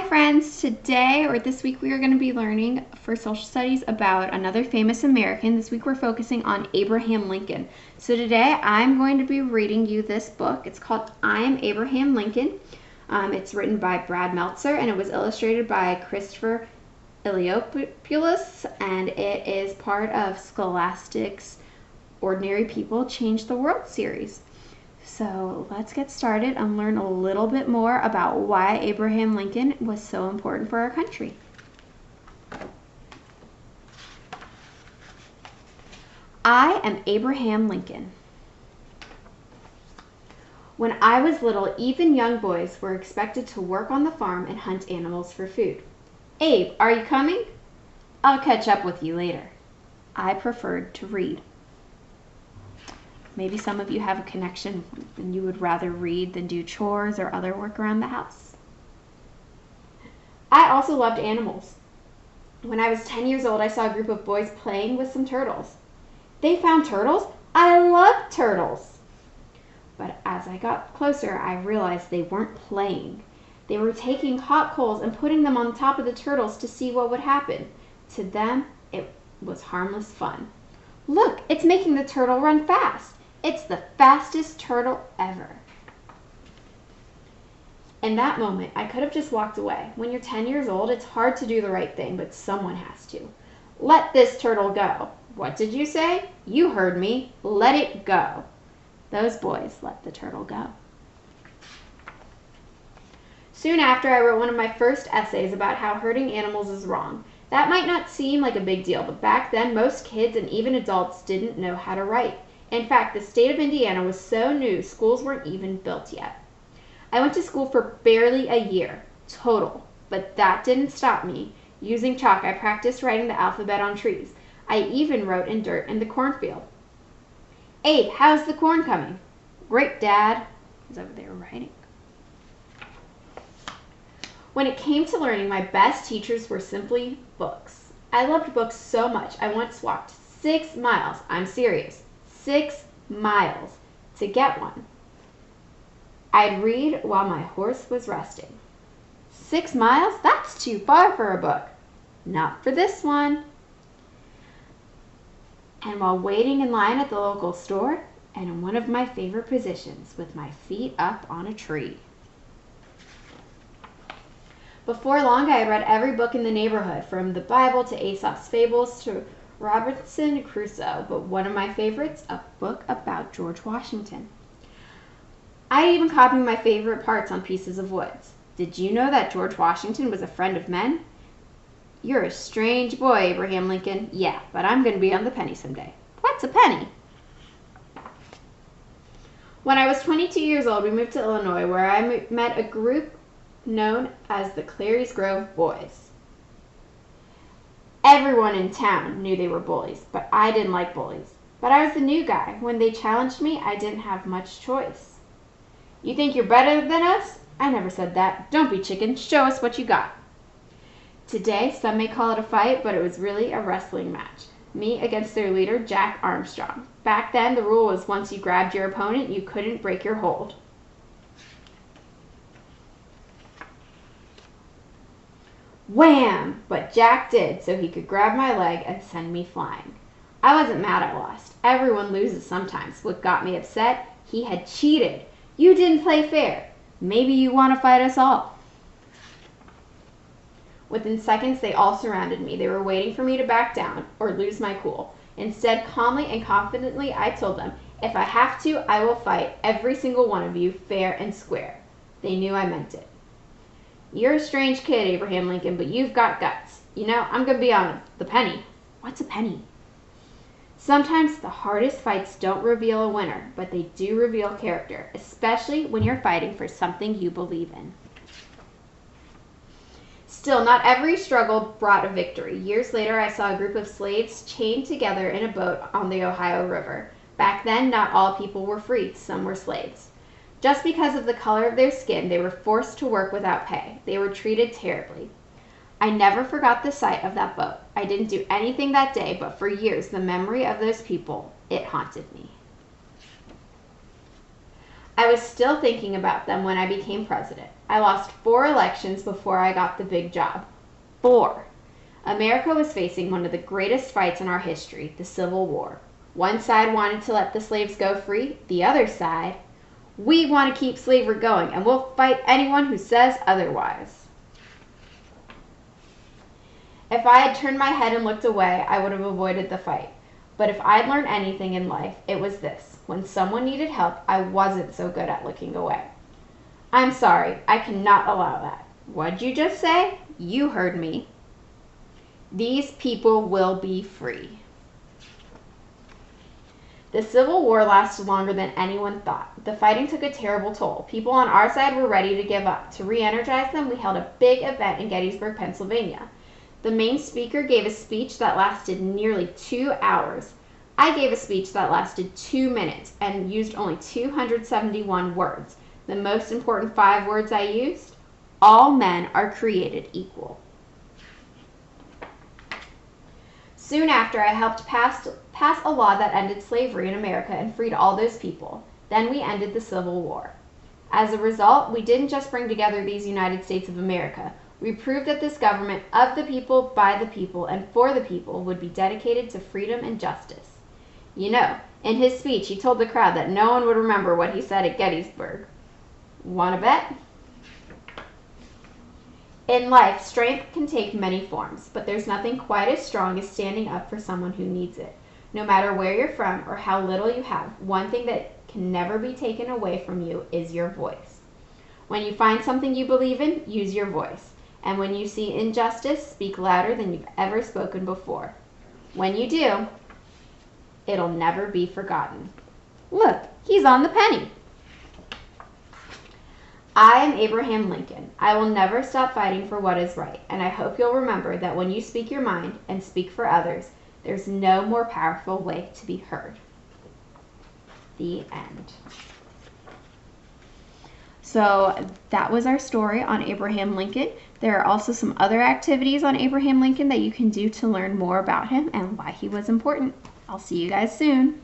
friends. Today or this week we are going to be learning for social studies about another famous American. This week we're focusing on Abraham Lincoln. So today I'm going to be reading you this book. It's called I Am Abraham Lincoln. It's written by Brad Meltzer and it was illustrated by Christopher Iliopoulos, and it is part of Scholastic's Ordinary People Change the World series. So let's get started and learn a little bit more about why Abraham Lincoln was so important for our country. I am Abraham Lincoln. When I was little, even young boys were expected to work on the farm and hunt animals for food. Abe, are you coming? I'll catch up with you later. I preferred to read. Maybe some of you have a connection and you would rather read than do chores or other work around the house. I also loved animals. When I was 10 years old, I saw a group of boys playing with some turtles. They found turtles? I love turtles! But as I got closer, I realized they weren't playing. They were taking hot coals and putting them on top of the turtles to see what would happen. To them, it was harmless fun. Look, it's making the turtle run fast. It's the fastest turtle ever. In that moment, I could have just walked away. When you're 10 years old, it's hard to do the right thing, but someone has to. Let this turtle go. What did you say? You heard me. Let it go. Those boys let the turtle go. Soon after, I wrote one of my first essays about how hurting animals is wrong. That might not seem like a big deal, but back then, most kids and even adults didn't know how to write. In fact, the state of Indiana was so new, schools weren't even built yet. I went to school for barely a year, total, but that didn't stop me. Using chalk, I practiced writing the alphabet on trees. I even wrote in dirt in the cornfield. Abe, how's the corn coming? Great, Dad. He's over there writing. When it came to learning, my best teachers were simply books. I loved books so much, I once walked 6 miles. I'm serious. 6 miles to get one. I'd read while my horse was resting. 6 miles? That's too far for a book. Not for this one. And while waiting in line at the local store, and in one of my favorite positions, with my feet up on a tree. Before long, I had read every book in the neighborhood, from the Bible to Aesop's Fables to Robinson Crusoe, but one of my favorites, a book about George Washington. I even copied my favorite parts on pieces of wood. Did you know that George Washington was a friend of men? You're a strange boy, Abraham Lincoln. Yeah, but I'm going to be on the penny someday. What's a penny? When I was 22 years old, we moved to Illinois, where I met a group known as the Clary's Grove Boys. Everyone in town knew they were bullies, but I didn't like bullies. But I was the new guy. When they challenged me, I didn't have much choice. You think you're better than us? I never said that. Don't be chicken. Show us what you got. Today, some may call it a fight, but it was really a wrestling match. Me against their leader, Jack Armstrong. Back then, the rule was once you grabbed your opponent, you couldn't break your hold. Wham! But Jack did, so he could grab my leg and send me flying. I wasn't mad I lost. Everyone loses sometimes. What got me upset? He had cheated. You didn't play fair. Maybe you want to fight us all. Within seconds, they all surrounded me. They were waiting for me to back down or lose my cool. Instead, calmly and confidently, I told them, if I have to, I will fight every single one of you fair and square. They knew I meant it. You're a strange kid, Abraham Lincoln, but you've got guts. You know, I'm going to be on the penny. What's a penny? Sometimes the hardest fights don't reveal a winner, but they do reveal character, especially when you're fighting for something you believe in. Still, not every struggle brought a victory. Years later, I saw a group of slaves chained together in a boat on the Ohio River. Back then, not all people were free. Some were slaves. Just because of the color of their skin, they were forced to work without pay. They were treated terribly. I never forgot the sight of that boat. I didn't do anything that day, but for years, the memory of those people, it haunted me. I was still thinking about them when I became president. I lost 4 elections before I got the big job. 4. America was facing one of the greatest fights in our history, the Civil War. One side wanted to let the slaves go free. The other side, we want to keep slavery going, and we'll fight anyone who says otherwise. If I had turned my head and looked away, I would have avoided the fight. But if I'd learned anything in life, it was this. When someone needed help, I wasn't so good at looking away. I'm sorry, I cannot allow that. What'd you just say? You heard me. These people will be free. The Civil War lasted longer than anyone thought. The fighting took a terrible toll. People on our side were ready to give up. To re-energize them, we held a big event in Gettysburg, Pennsylvania. The main speaker gave a speech that lasted nearly 2 hours. I gave a speech that lasted 2 minutes and used only 271 words. The most important 5 words I used: all men are created equal. Soon after, I helped pass a law that ended slavery in America and freed all those people. Then we ended the Civil War. As a result, we didn't just bring together these United States of America. We proved that this government of the people, by the people, and for the people would be dedicated to freedom and justice. You know, in his speech, he told the crowd that no one would remember what he said at Gettysburg. Want to bet? In life, strength can take many forms, but there's nothing quite as strong as standing up for someone who needs it. No matter where you're from or how little you have, one thing that can never be taken away from you is your voice. When you find something you believe in, use your voice. And when you see injustice, speak louder than you've ever spoken before. When you do, it'll never be forgotten. Look, he's on the penny. I am Abraham Lincoln. I will never stop fighting for what is right, and I hope you'll remember that when you speak your mind and speak for others, there's no more powerful way to be heard. The end. So that was our story on Abraham Lincoln. There are also some other activities on Abraham Lincoln that you can do to learn more about him and why he was important. I'll see you guys soon.